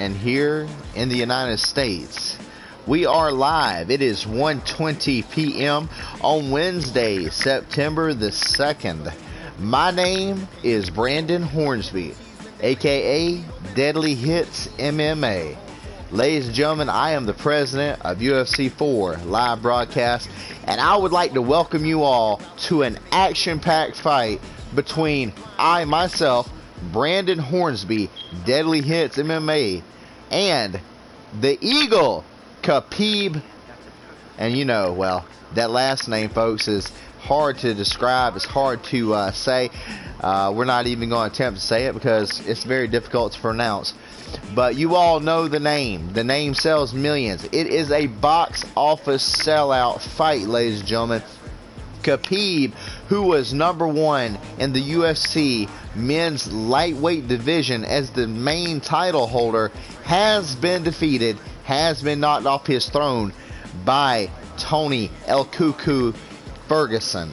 and here in the United States. We are live. It is 1:20 p.m. on Wednesday, September the 2nd. My name is Brandon Hornsby, aka Deadly Hits MMA. Ladies and gentlemen, I am the president of UFC 4 live broadcast, and I would like to welcome you all to an action-packed fight between myself, Brandon Hornsby, Deadly Hits MMA, and the Eagle, Khabib. And you know, well, that last name, folks, is hard to describe. It's hard to say. We're not even going to attempt to say it because it's very difficult to pronounce. But you all know the name. The name sells millions. It is a box office sellout fight, ladies and gentlemen. Khabib, who was number one in the UFC men's lightweight division as the main title holder, has been defeated, has been knocked off his throne by Tony El Cuckoo Ferguson.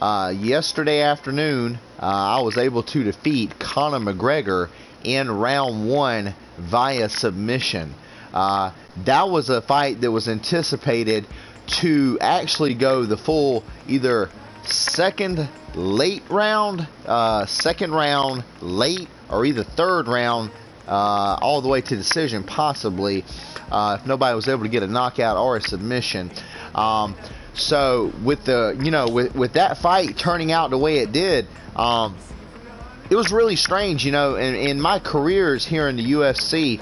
Yesterday afternoon, I was able to defeat Conor McGregor in round one via submission. That was a fight that was anticipated to actually go the full either second round late, or either third round all the way to decision, possibly, if nobody was able to get a knockout or a submission. So with the with that fight turning out the way it did, it was really strange, in my careers here in the UFC,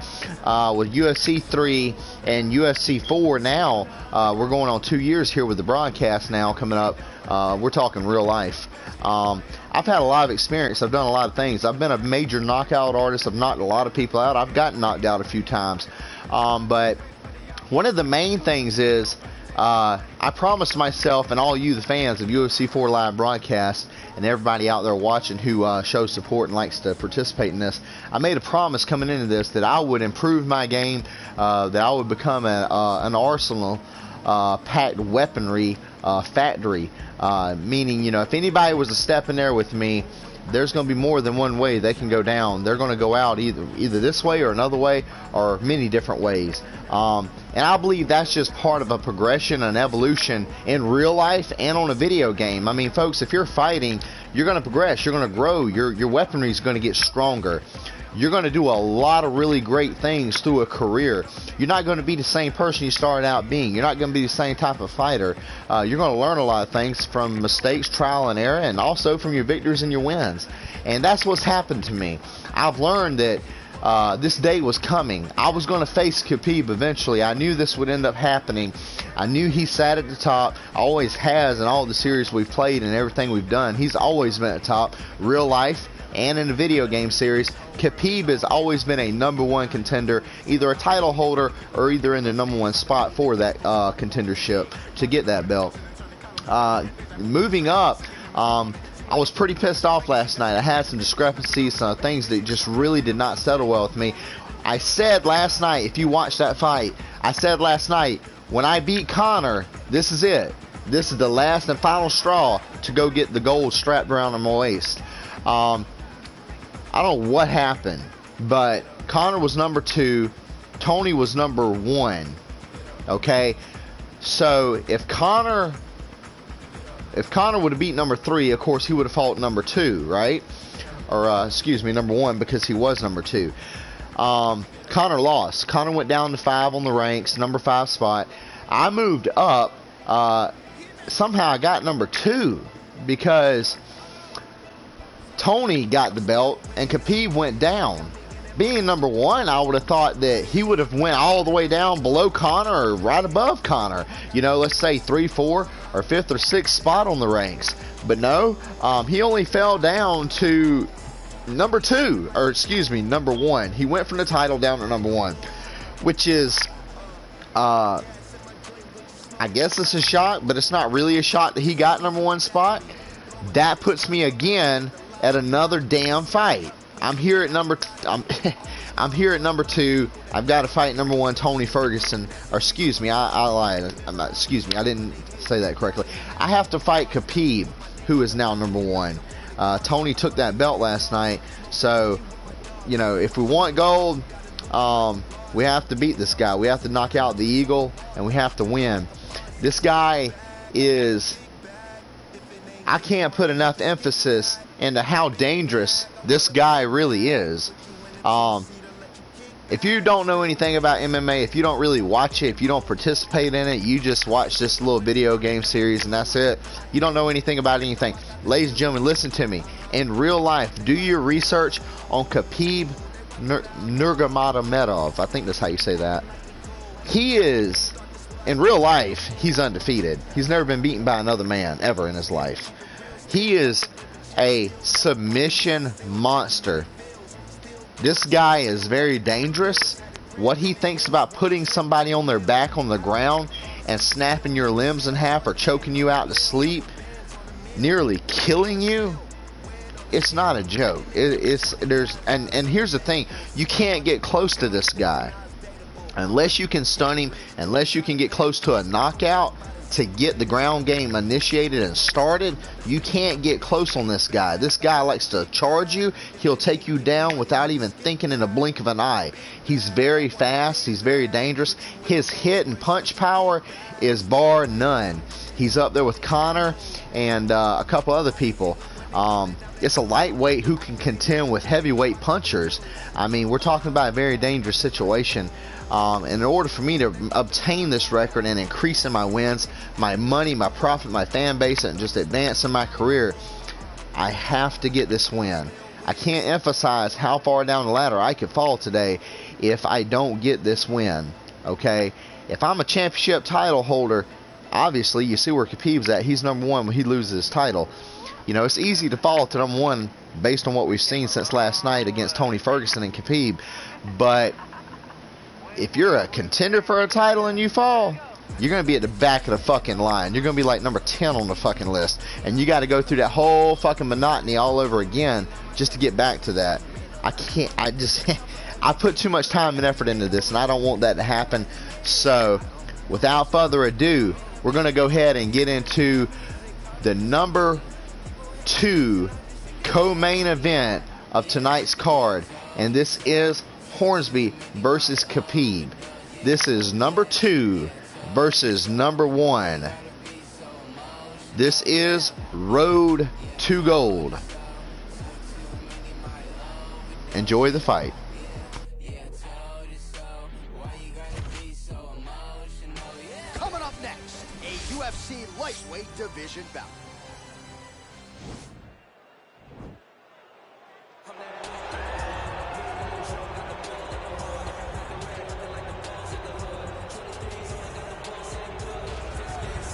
with UFC 3 and UFC 4 now, we're going on 2 years here with the broadcast now coming up. We're talking real life. I've had a lot of experience. I've done a lot of things. I've been a major knockout artist. I've knocked a lot of people out. I've gotten knocked out a few times. But one of the main things is, I promised myself and all you, the fans of UFC 4 live broadcast, and everybody out there watching who shows support and likes to participate in this, I made a promise coming into this that I would improve my game, that I would become an arsenal packed weaponry factory, meaning, if anybody was to step in there with me, there's going to be more than one way they can go down. They're going to go out either this way or another way, or many different ways. And I believe that's just part of a progression, an evolution in real life and on a video game. I mean, folks, if you're fighting, you're going to progress, you're going to grow, your weaponry is going to get stronger. You're going to do a lot of really great things through a career. You're not going to be the same person you started out being. You're not going to be the same type of fighter. You're going to learn a lot of things from mistakes, trial and error, and also from your victories and your wins. And that's what's happened to me. I've learned that this day was coming. I was going to face Khabib eventually. I knew this would end up happening. I knew he sat at the top. Always has in all the series we've played and everything we've done. He's always been at the top, real life and in the video game series. Khabib has always been a number one contender, either a title holder or either in the number one spot for that contendership to get that belt. Moving up, I was pretty pissed off last night. I had some discrepancies, some things that just really did not settle well with me. I said last night, if you watched that fight, I said last night, when I beat Conor, this is it. This is the last and final straw to go get the gold strapped around my waist. I don't know what happened, but Conor was number 2, Tony was number 1. Okay, so if Conor would have beat number 3, of course he would have fought number 2, right? Or excuse me, number 1, because he was number 2. Conor lost. Conor went down to 5 on the ranks, number 5 spot. I moved up. Somehow I got number 2 because Tony got the belt and Khabib went down. Being number 1, I would have thought that he would have went all the way down below Conor or right above Conor. Let's say 3, 4, or 5th or 6th spot on the ranks. But no, he only fell down to number 2, or excuse me, number 1. He went from the title down to number 1, which is, I guess it's a shock, but it's not really a shock that he got number 1 spot. That puts me again at another damn fight. I'm here at number 2. I've got to fight number 1 Tony Ferguson. Or excuse me, I lied. Excuse me, I didn't say that correctly. I have to fight Khabib, who is now number 1. Tony took that belt last night, so if we want gold, We have to beat this guy. We have to knock out the Eagle, and we have to win. This guy is, I can't put enough emphasis into how dangerous this guy really is. If you don't know anything about MMA, if you don't really watch it, if you don't participate in it, you just watch this little video game series and that's it. You don't know anything about anything. Ladies and gentlemen, listen to me. In real life, do your research on Khabib Nurmagomedov. I think that's how you say that. He is, in real life, he's undefeated. He's never been beaten by another man ever in his life. He is a submission monster. This guy is very dangerous. What he thinks about putting somebody on their back on the ground and snapping your limbs in half or choking you out to sleep, nearly killing you, it's not a joke. And here's the thing, you can't get close to this guy unless you can stun him, unless you can get close to a knockout to get the ground game initiated and started. You can't get close on this guy. This guy likes to charge you. He'll take you down without even thinking in a blink of an eye. He's very fast. He's very dangerous. His hit and punch power is bar none. He's up there with Conor and a couple other people. It's a lightweight who can contend with heavyweight punchers. I mean, we're talking about a very dangerous situation. And in order for me to obtain this record and increase in my wins, my money, my profit, my fan base, and just advance in my career, I have to get this win. I can't emphasize how far down the ladder I could fall today if I don't get this win. Okay? If I'm a championship title holder, obviously you see where Khabib's at. He's number one when he loses his title. You know, it's easy to fall to number one based on what we've seen since last night against Tony Ferguson and Khabib. But if you're a contender for a title and you fall, you're going to be at the back of the fucking line. You're going to be like number 10 on the fucking list. And you got to go through that whole fucking monotony all over again just to get back to that. I put too much time and effort into this, and I don't want that to happen. So, without further ado, we're going to go ahead and get into the number 2 co-main event of tonight's card. And this is Hornsby versus Khabib. This is number 2 versus number 1. This is Road to Gold. Enjoy the fight. Coming up next, a UFC lightweight division bout.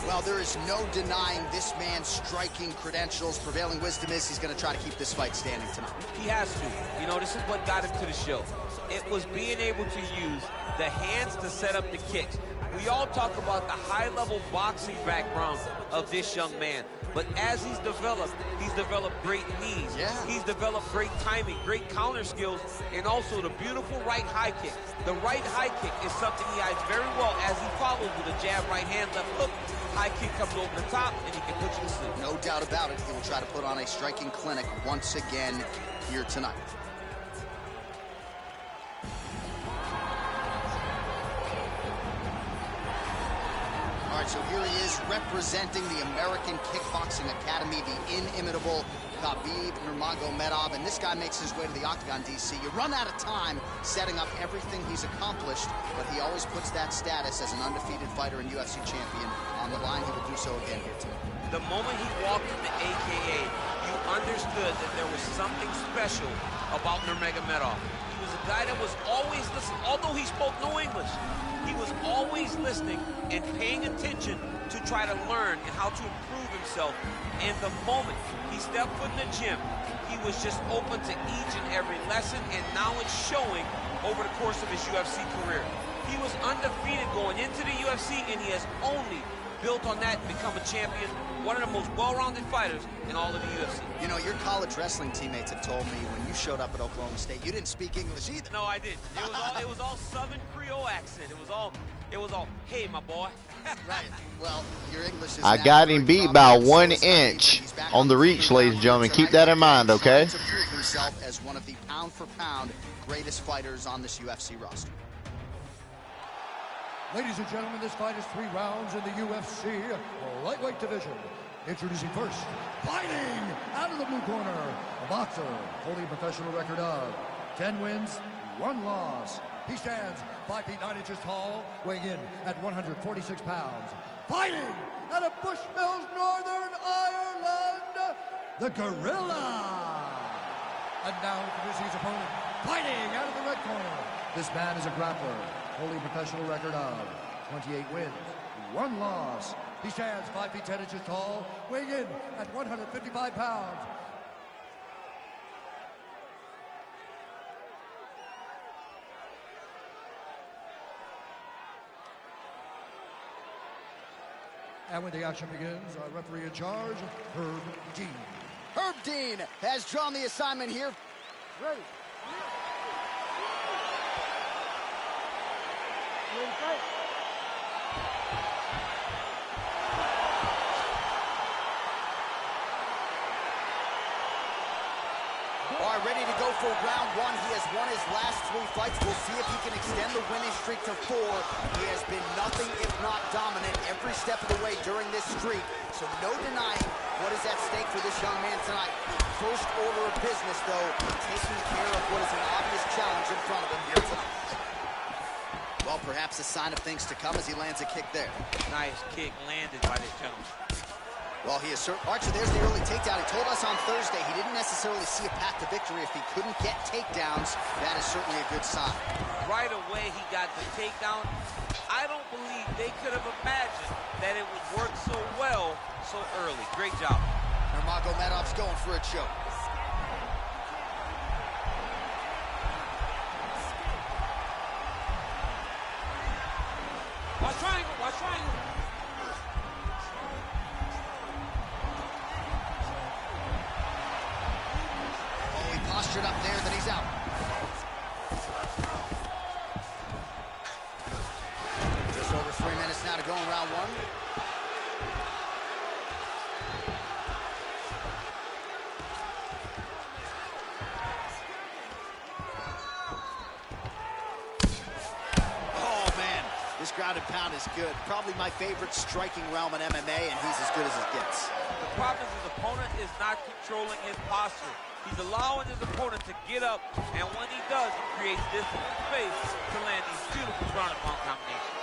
Well, there is no denying this man's striking credentials. Prevailing wisdom is he's going to try to keep this fight standing tonight. He has to. You know, this is what got him to the show. It was being able to use the hands to set up the kicks. We all talk about the high-level boxing background of this young man. But as he's developed great knees. Yeah. He's developed great timing, great counter skills, and also the beautiful right high kick. The right high kick is something he hides very well as he follows with a jab, right hand, left hook. High kick comes over the top, and he can put you to sleep. No doubt about it. He will try to put on a striking clinic once again here tonight. All right, so here he is representing the American Kickboxing Academy, the inimitable Khabib Nurmagomedov, and this guy makes his way to the octagon, DC. You run out of time setting up everything he's accomplished, but he always puts that status as an undefeated fighter and UFC champion on the line. He will do so again here tonight. The moment he walked into AKA, you understood that there was something special about Nurmagomedov. He was a guy that was always listening, although he spoke no English. He was always listening and paying attention to try to learn and how to improve himself. And the moment he stepped foot in the gym, he was just open to each and every lesson, and now it's showing over the course of his UFC career. He was undefeated going into the UFC, and he has only built on that and become a champion, one of the most well-rounded fighters in all of the UFC. You know, your college wrestling teammates have told me when you showed up at Oklahoma State, you didn't speak English either. No, I didn't. It was all Southern Creole accent. It was all It was all, hey, my boy. Right. Well, your English is I got him beat by 1 inch on the reach, ladies and gentlemen. Keep that in mind, okay? To prove himself as one of the pound-for-pound greatest fighters on this UFC roster. Ladies and gentlemen, this fight is 3 rounds in the UFC lightweight division. Introducing first, fighting out of the blue corner, a boxer holding a professional record of 10 wins, 1 loss. He stands 5 feet 9 inches tall, weighing in at 146 pounds. Fighting out of Bushmills, Northern Ireland, the Gorilla. And now introducing his opponent, fighting out of the red corner. This man is a grappler, holding a professional record of 28 wins, 1 loss. He stands 5 feet 10 inches tall, weighing in at 155 pounds. And when the action begins, our referee in charge, Herb Dean. Herb Dean has drawn the assignment here. Ready. All right, ready to go for round 1. He has won his last 3 fights. We'll see if he can extend the winning streak to 4. He has been nothing if not dominant every step of the way during this streak. So no denying what is at stake for this young man tonight. First order of business, though, taking care of what is an obvious challenge in front of him here tonight. Well, perhaps a sign of things to come as he lands a kick there. Nice kick landed by this gentleman. Well, he is certain. Archer, there's the early takedown. He told us on Thursday he didn't necessarily see a path to victory if he couldn't get takedowns. That is certainly a good sign. Right away, he got the takedown. I don't believe they could have imagined that it would work so well so early. Great job. Nurmagomedov's going for a choke. Watch triangle, watch triangle. Oh, he postured up there, then he's out. Just over 3 minutes now to go in round 1. Ground and pound is good. Probably my favorite striking realm in MMA, and he's as good as it gets. The problem is his opponent is not controlling his posture. He's allowing his opponent to get up, and when he does, he creates distance and space to land these beautiful ground and pound combinations.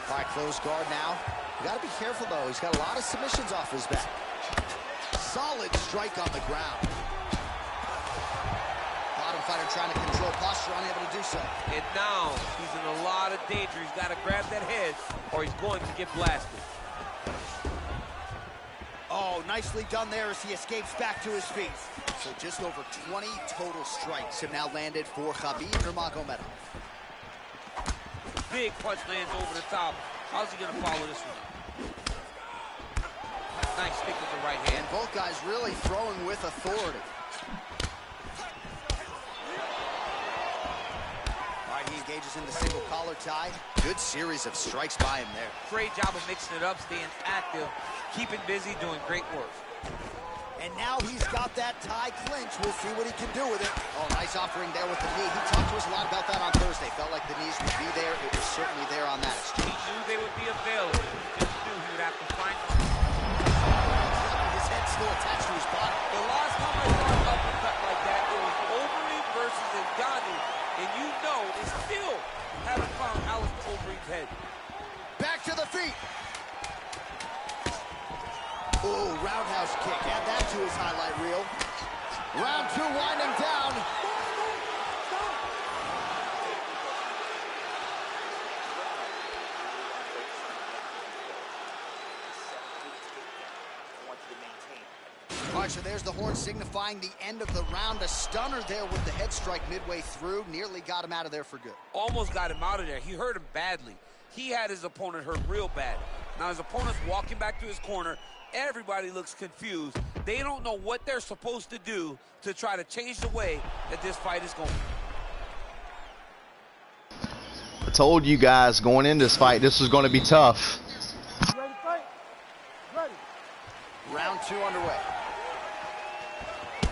All right, close guard now. You got to be careful, though. He's got a lot of submissions off his back. Solid strike on the ground. Fighter trying to control posture, unable to do so. And now he's in a lot of danger. He's got to grab that head or he's going to get blasted. Oh, nicely done there as he escapes back to his feet. So just over 20 total strikes have now landed for Khabib Nurmagomedov. Big punch lands over the top. How's he going to follow this one? Nice stick with the right hand. And both guys really throwing with authority. He engages in the single collar tie. Good series of strikes by him there. Great job of mixing it up, staying active, keeping busy, doing great work. And now he's got that tie clinch. We'll see what he can do with it. Oh, nice offering there with the knee. He talked to us a lot about that on Thursday. Felt like the knees would be there. It was certainly there on that exchange. He knew they would be available. He just knew he would have to find them. His head still attached to his body. The last time I saw an uppercut like that, it was Overeem versus Ngannou. And you know they still haven't found Alistair Overeem's head. Back to the feet. Oh, roundhouse kick. Add that to his highlight reel. Round 2 winding down. All right, so there's the horn signifying the end of the round. A stunner there with the head strike midway through. Nearly got him out of there for good. Almost got him out of there. He hurt him badly. He had his opponent hurt real bad. Now his opponent's walking back to his corner. Everybody looks confused. They don't know what they're supposed to do to try to change the way that this fight is going. told you guys going into this fight, this was going to be tough. Ready to fight? Ready. Round 2 underway.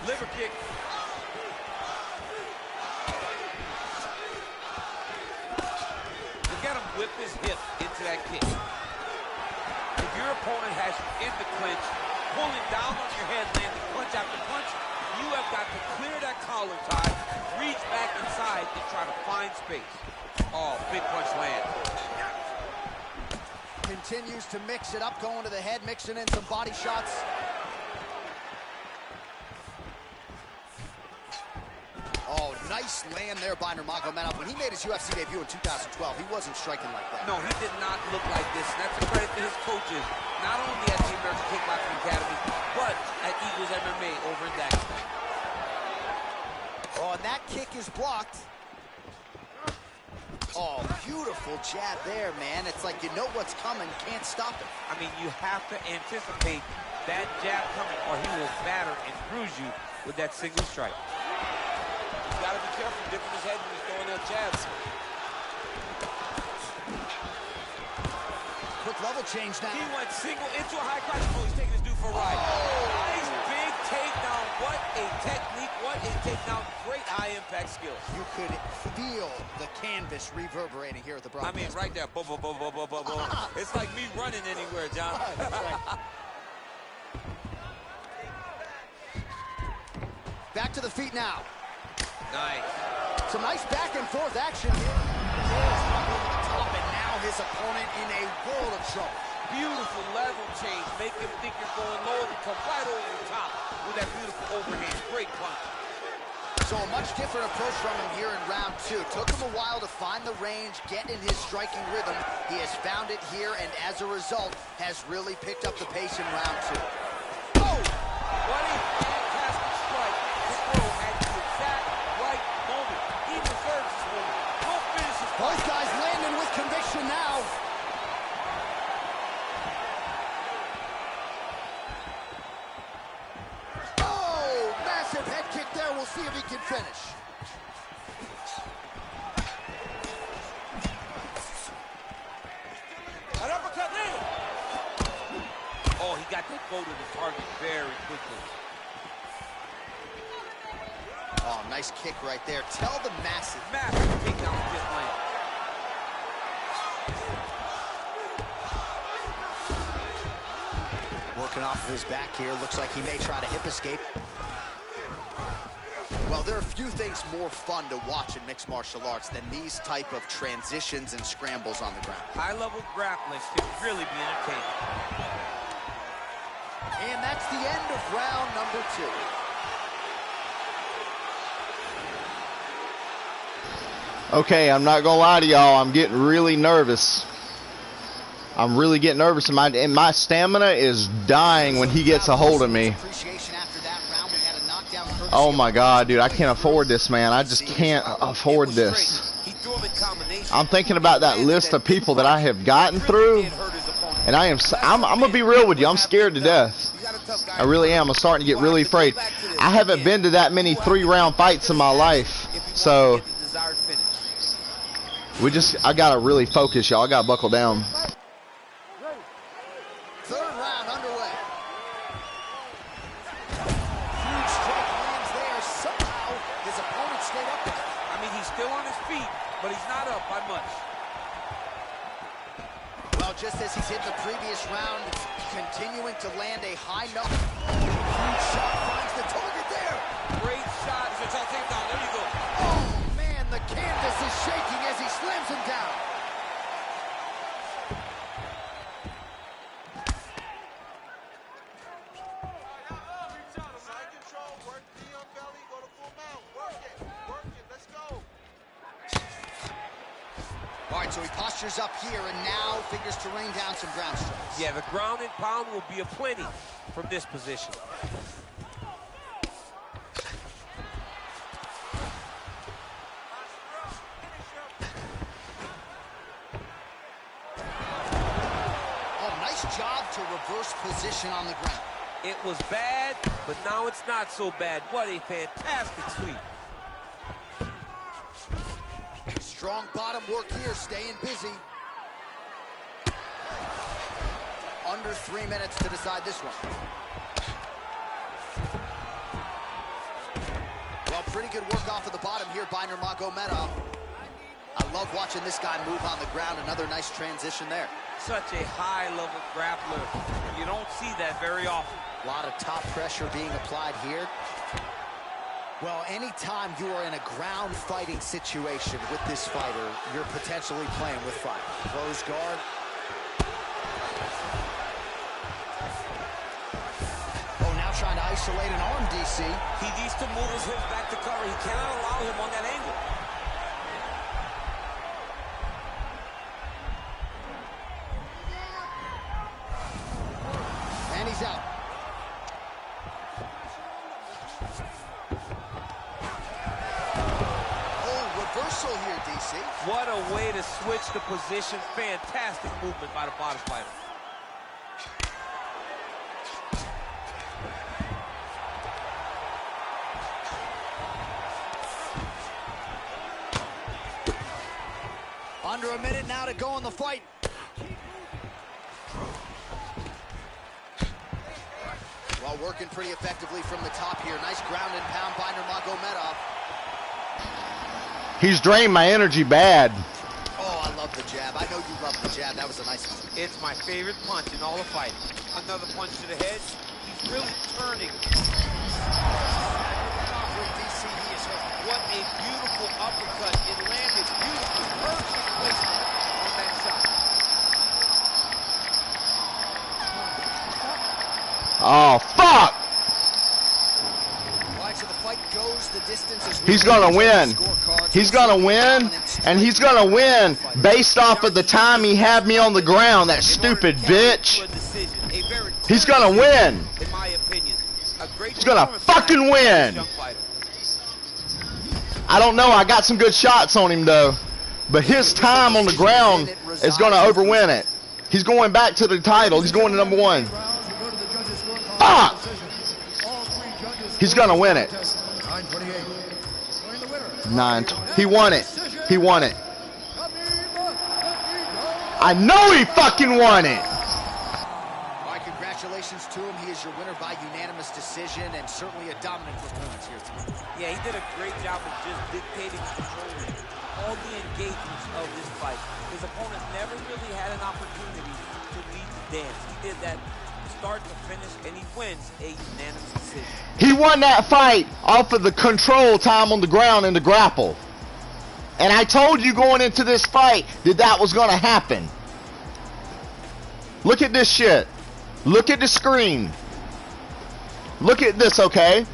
Liver kick. Look at him whip his hip into that kick. If your opponent has you in the clinch, pulling down on your head, landing punch after punch, you have got to clear that collar tie, reach back inside, and try to find space. Oh, big punch land. Continues to mix it up, going to the head, mixing in some body shots. Oh, nice land there by Nurmagomedov. When he made his UFC debut in 2012, he wasn't striking like that. No, he did not look like this. And that's a credit to his coaches, not only at the American Kickboxing Academy, but at Eagles MMA over in Dagestan. Oh, and that kick is blocked. Oh, beautiful jab there, man. It's like you know what's coming, can't stop it. I mean, you have to anticipate that jab coming, or he will batter and bruise you with that single strike. You gotta be careful dipping his head when he's throwing that jab. Quick level change now. He went single into a high cross. Oh, he's taking his dude for a ride. Nice big takedown. What a technique. What a takedown. Great high impact skills. You could feel the canvas reverberating here at the broadcast. I mean, right there. Boom, boom, boom, boom, boom, boom, boom. It's like me running anywhere, John. That's right. Back to the feet now. Nice. Some nice back and forth action here. And now his opponent in a world of trouble. Beautiful level change. Make him think you're going low and come right over the top with that beautiful overhand. Great punch. So a much different approach from him here in round 2. Took him a while to find the range, get in his striking rhythm. He has found it here, and as a result, has really picked up the pace in round 2. Oh! What a fantastic strike to throw at the exact right moment. He deserves this moment. Go finish his fight. Both guys landing with conviction now. Oh! Massive head kick there. We'll see if he can finish. An uppercut landed. Oh, he got that go to the target very quickly. Oh, nice kick right there. Tell the massive. Massive takedown just landed. Working off of his back here. Looks like he may try to hip escape. Well, there are few things more fun to watch in mixed martial arts than these type of transitions and scrambles on the ground. High-level grappling can really be entertaining. And that's the end of round number 2. Okay, I'm not gonna lie to y'all. I'm getting really nervous. I'm really getting nervous, and my stamina is dying when he gets a hold of me. Oh my God, dude, I can't afford this, man. I just can't afford this. I'm thinking about that list of people that I have gotten through, and I'm gonna be real with you. I'm scared to death. I really am. I'm starting to get really afraid. I haven't been to that many 3-round fights in my life, so I gotta really focus, y'all. I gotta buckle down. Third round underway. Huge strike lands there. Somehow his opponent stayed up there. I mean, he's still on his feet, but he's not up by much. Well, just as he's hit the previous round, continuing to land a high number. Huge shot finds the target there. Great shot. He's a takedown. There you go. Oh, man, the canvas is shaking as he slams him down. All right, so he postures up here and now figures to rain down some ground strikes. Yeah, the ground and pound will be aplenty from this position. Oh, nice job to reverse position on the ground. It was bad, but now it's not so bad. What a fantastic sweep. Strong bottom work here, staying busy. Under 3 minutes to decide this one. Well, pretty good work off of the bottom here by Nurmagomedov. I love watching this guy move on the ground. Another nice transition there. Such a high-level grappler. You don't see that very often. A lot of top pressure being applied here. Well, anytime you are in a ground fighting situation with this fighter, you're potentially playing with fire. Close guard. Oh, now trying to isolate an arm, DC. He needs to move his hips back to cover. He cannot allow him on that angle. And he's out. Reversal here, DC. What a way to switch the position. Fantastic movement by the bottom fighter. Under a minute now to go in the fight. Well, working pretty effectively from the top here. Nice ground and pound by Nurmagomedov. He's drained my energy bad. Oh, I love the jab. I know you love the jab. That was a nice one. It's my favorite punch in all the fighting. Another punch to the head. He's really turning. DC, he is hurt. What a beautiful uppercut. It landed beautifully. Perfect placement on that shot. Oh, fuck! All right, so the fight goes the distance as He's gonna win. He's gonna win, and he's gonna win based off of the time he had me on the ground, that stupid bitch. He's gonna win. In my opinion, He's gonna fucking win. I don't know, I got some good shots on him though, but his time on the ground is gonna overwin it. He's going back to the title. He's going to #1. Fuck! He's gonna win it. 9. He won it. He won it. I know he fucking won it. All right, congratulations to him. He is your winner by unanimous decision, and certainly a dominant performance here tonight. Yeah, he did a great job of just dictating and controlling all the engagements of this fight. His opponent never really had an opportunity to lead the dance. He did that start to finish, and he wins a unanimous decision. He won that fight off of the control time on the ground and the grapple. And I told you going into this fight that that was going to happen. Look at this shit. Look at the screen. Look at this, okay?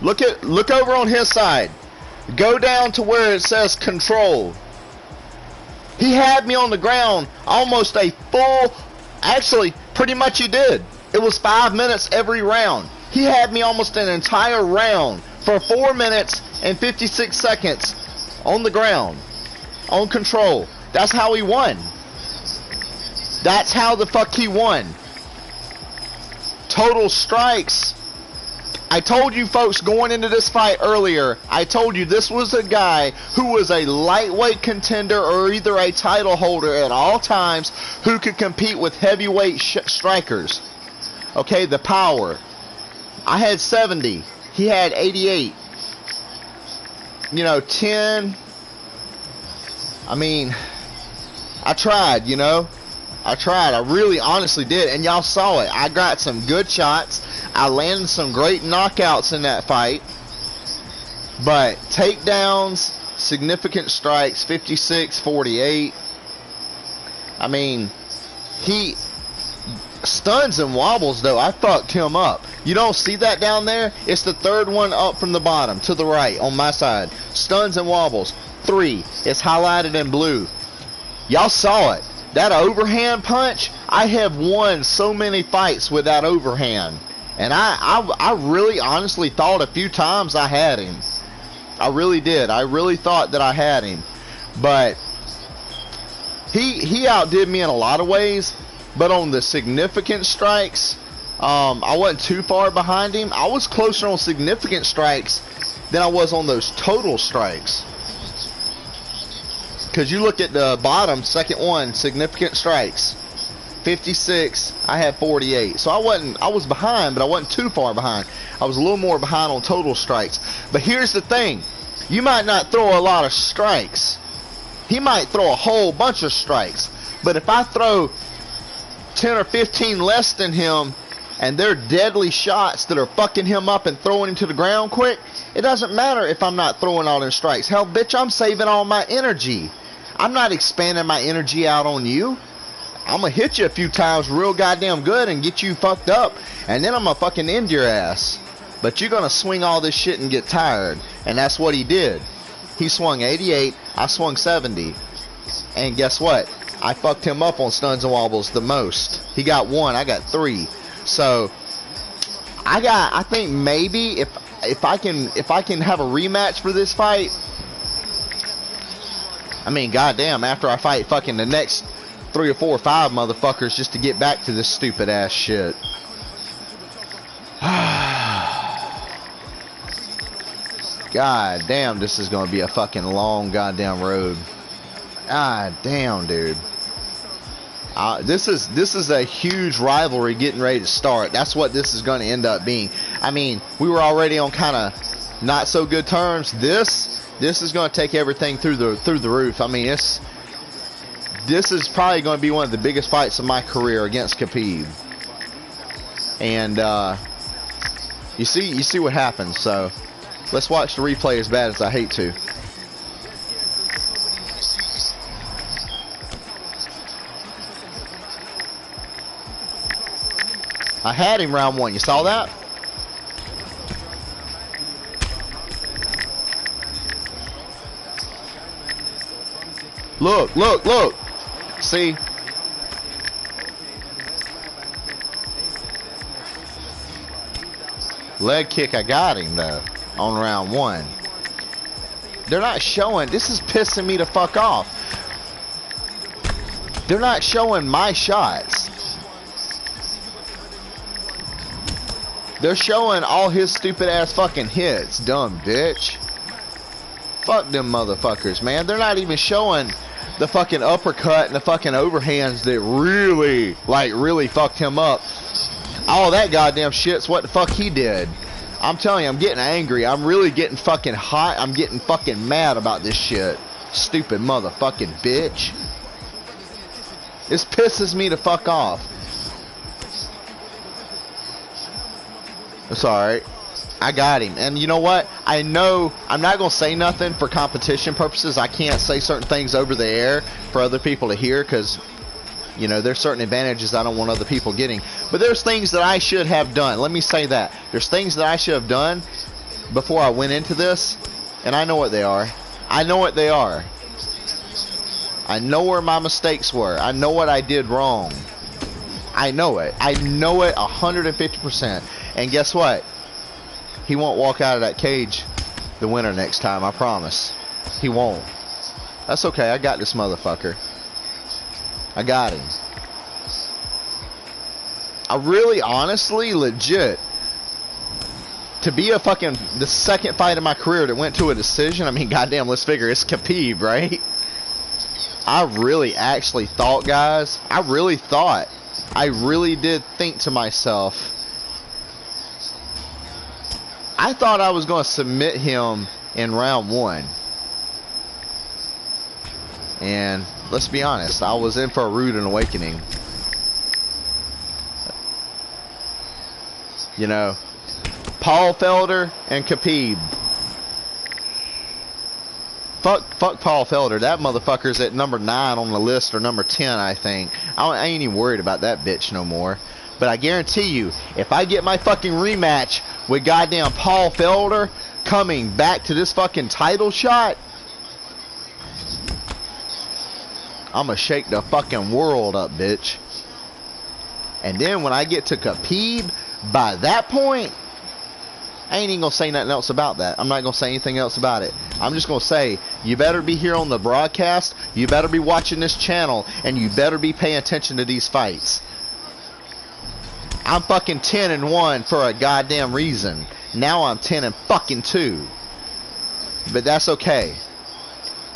Look over on his side. Go down to where it says control. He had me on the ground almost a full, actually pretty much he did. It was 5 minutes every round. He had me almost an entire round for 4 minutes and 56 seconds on the ground, on control. That's how he won. That's how the fuck he won. Total strikes. I told you folks going into this fight earlier, I told you this was a guy who was a lightweight contender or either a title holder at all times who could compete with heavyweight strikers. Okay, the power. I had 70. He had 88. You know, 10. I mean, I tried, you know. I tried. I really honestly did. And y'all saw it. I got some good shots. I landed some great knockouts in that fight. But takedowns, significant strikes, 56, 48. I mean, he stuns and wobbles, though. I fucked him up. You don't see that down there? It's the third one up from the bottom to the right on my side. Stuns and wobbles. 3. It's highlighted in blue. Y'all saw it. That overhand punch, I have won so many fights with that overhand. And I really honestly thought a few times I had him. I really did. I really thought that I had him. But he outdid me in a lot of ways. But on the significant strikes, I wasn't too far behind him. I was closer on significant strikes than I was on those total strikes. Because you look at the bottom, second one, significant strikes. 56, I had 48. So I was behind, but I wasn't too far behind. I was a little more behind on total strikes. But here's the thing. You might not throw a lot of strikes. He might throw a whole bunch of strikes. But if I throw 10 or 15 less than him, and they're deadly shots that are fucking him up and throwing him to the ground quick, it doesn't matter if I'm not throwing all them strikes. Hell, bitch, I'm saving all my energy. I'm not expanding my energy out on you. I'm gonna hit you a few times real goddamn good and get you fucked up, and then I'm gonna fucking end your ass. But you're gonna swing all this shit and get tired. And that's what he did. He swung 88, I swung 70. And guess what? I fucked him up on stuns and wobbles the most. He got 1, I got 3. So I think maybe if I can have a rematch for this fight, I mean, goddamn, after I fight fucking the next 3 or 4 or 5 motherfuckers just to get back to this stupid ass shit. God damn, this is gonna be a fucking long goddamn road. God damn, dude. This is a huge rivalry getting ready to start. That's what this is going to end up being. I mean, we were already on kind of not so good terms. This is going to take everything through the roof. I mean, this is probably going to be one of the biggest fights of my career against Khabib. And you see what happens. So let's watch the replay, as bad as I hate to. I had him round 1. You saw that? Look, look, look. See? Leg kick, I got him, though, on round 1. They're not showing. This is pissing me the fuck off. They're not showing my shots. They're showing all his stupid ass fucking hits, dumb bitch. Fuck them motherfuckers, man. They're not even showing the fucking uppercut and the fucking overhands that really fucked him up. All that goddamn shit's what the fuck he did. I'm telling you, I'm getting angry. I'm really getting fucking hot. I'm getting fucking mad about this shit. Stupid motherfucking bitch. This pisses me the fuck off. It's alright. I got him. And you know what? I know I'm not going to say nothing for competition purposes. I can't say certain things over the air for other people to hear because, you know, there's certain advantages I don't want other people getting. But there's things that I should have done. Let me say that. There's things that I should have done before I went into this. And I know what they are. I know what they are. I know where my mistakes were. I know what I did wrong. I know it. I know it 150%. And guess what? He won't walk out of that cage the winner next time, I promise. He won't. That's okay, I got this motherfucker. I got him. I really, honestly, legit, to be a fucking, the second fight of my career that went to a decision, I mean, goddamn, let's figure, it's Khabib, right? I really actually thought, guys, I really did think to myself, I thought I was going to submit him in round 1. And let's be honest, I was in for a rude awakening. You know, Paul Felder and Khabib. Fuck Paul Felder. That motherfucker's at number 9 on the list, or number 10, I think. I ain't even worried about that bitch no more. But I guarantee you, if I get my fucking rematch with goddamn Paul Felder coming back to this fucking title shot, I'm gonna shake the fucking world up, bitch. And then when I get to Khabib, by that point, I ain't even gonna say nothing else about that. I'm not gonna say anything else about it. I'm just gonna say, you better be here on the broadcast, you better be watching this channel, and you better be paying attention to these fights. I'm fucking 10-1 for a goddamn reason. Now I'm 10-2. But that's okay.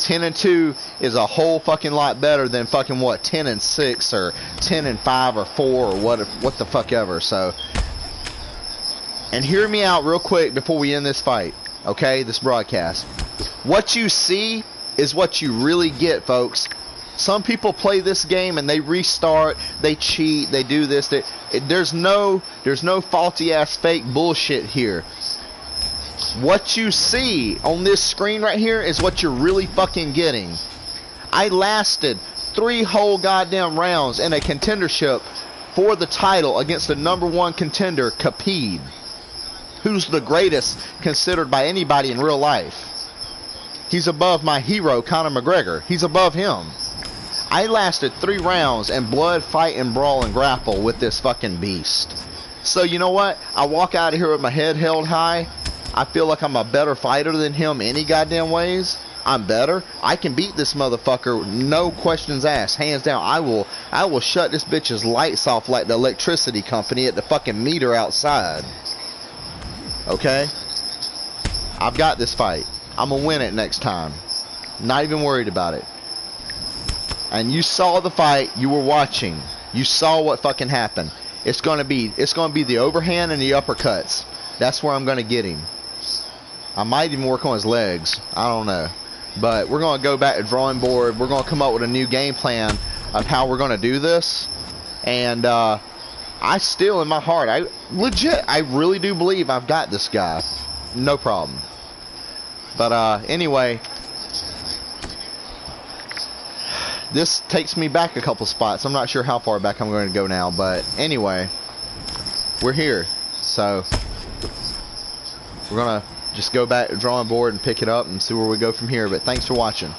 10-2 is a whole fucking lot better than fucking what, 10-6 or 10-5 or 4 or what the fuck ever. So, and hear me out real quick before we end this fight, okay? This broadcast. What you see is what you really get, folks. Some people play this game and they restart, they cheat, they do this. There's no faulty ass fake bullshit here. What you see on this screen right here is what you're really fucking getting. I lasted 3 whole goddamn rounds in a contendership for the title against the #1 contender, Khabib, who's the greatest considered by anybody in real life. He's above my hero, Conor McGregor. He's above him. I lasted 3 rounds in blood, fight, and brawl and grapple with this fucking beast. So you know what? I walk out of here with my head held high. I feel like I'm a better fighter than him any goddamn ways. I'm better. I can beat this motherfucker, no questions asked, hands down. I will shut this bitch's lights off like the electricity company at the fucking meter outside. Okay? I've got this fight. I'm gonna win it next time. Not even worried about it. And you saw the fight. You were watching. You saw what fucking happened. It's gonna be the overhand and the uppercuts. That's where I'm gonna get him. I might even work on his legs. I don't know. But we're gonna go back to drawing board. We're gonna come up with a new game plan of how we're gonna do this. And I still, in my heart, I really do believe I've got this guy. No problem. But anyway, this takes me back a couple spots. I'm not sure how far back I'm going to go now, but anyway, we're here. So we're going to just go back to the drawing board and pick it up and see where we go from here. But thanks for watching.